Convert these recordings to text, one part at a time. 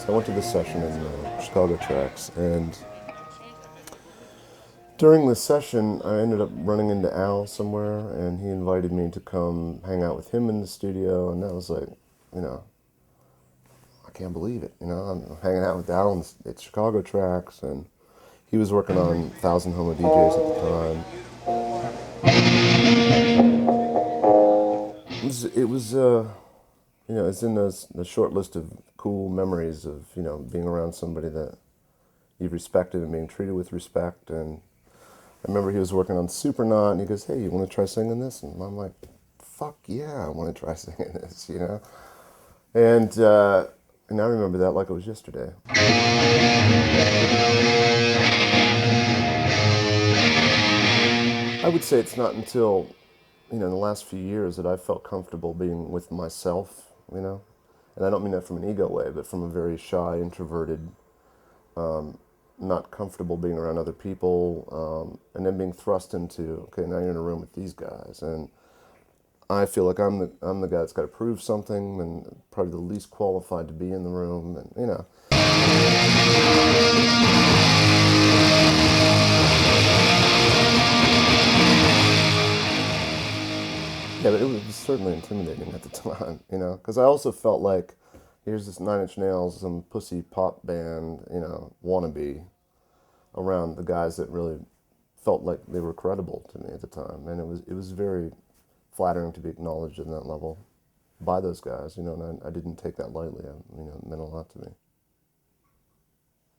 I went to this session in Chicago Tracks, and during this session, I ended up running into Al somewhere, and he invited me to come hang out with him in the studio, and that was like, you know, I can't believe it. You know, I'm hanging out with Al at Chicago Tracks, and he was working on Thousand Homo DJs at the time. You know, it's in the short list of cool memories of, you know, being around somebody that you've respected and being treated with respect. And I remember he was working on Supernaut, and he goes, "Hey, you want to try singing this?" And I'm like, "Fuck yeah, I want to try singing this," you know? And I remember that like it was yesterday. I would say it's not until, you know, in the last few years that I felt comfortable being with myself, you know? And I don't mean that from an ego way, but from a very shy, introverted, not comfortable being around other people, and then being thrust into, okay, now you're in a room with these guys, and I feel like I'm the guy that's got to prove something, and probably the least qualified to be in the room, and you know. Yeah, but it was certainly intimidating at the time, you know, because I also felt like here's this Nine Inch Nails, some pussy pop band, you know, wannabe, around the guys that really felt like they were credible to me at the time, and it was very flattering to be acknowledged in that level by those guys, you know, and I didn't take that lightly. You know, it meant a lot to me.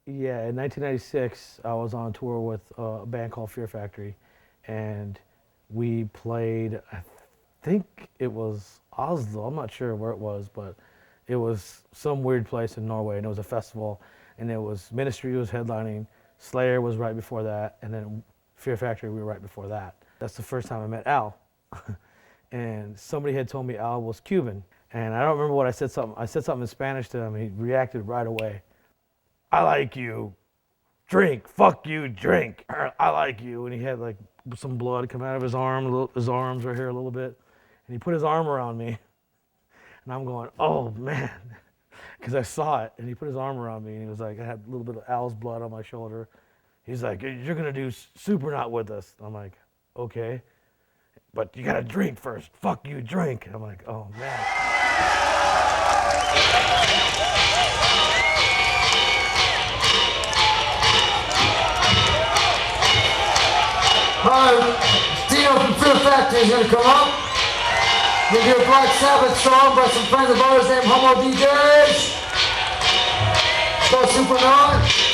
Yeah, in 1996, I was on tour with a band called Fear Factory, and we played, I think it was Oslo, I'm not sure where it was, but it was some weird place in Norway, and it was a festival, and it was Ministry was headlining, Slayer was right before that, and then Fear Factory, we were right before that. That's the first time I met Al. And somebody had told me Al was Cuban, and I don't remember what I said. I said something in Spanish to him, and he reacted right away. "I like you, drink, fuck you, drink, I like you." And he had like some blood come out of his arm, his arms right here a little bit, and he put his arm around me, and I'm going, "Oh man," because I saw it, and he put his arm around me, and he was like, I had a little bit of Al's blood on my shoulder. He's like, "You're gonna do Supernaut with us." I'm like, "Okay, but you gotta drink first. Fuck you, drink." And I'm like, "Oh man." Hi, Dino from Fear Factory is going to come up. We'll do a Black Sabbath song by some friends of ours named Homo DJs. It's called Supernaut.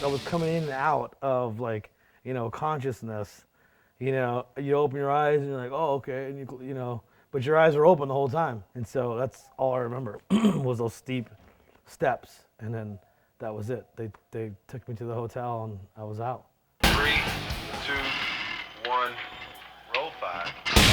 I was coming in and out of like, you know, consciousness. You know, you open your eyes and you're like, "Oh, okay," and you know, but your eyes were open the whole time, and so that's all I remember was those steep steps, and then that was it. They took me to the hotel and I was out. 3, 2, 1, roll 5.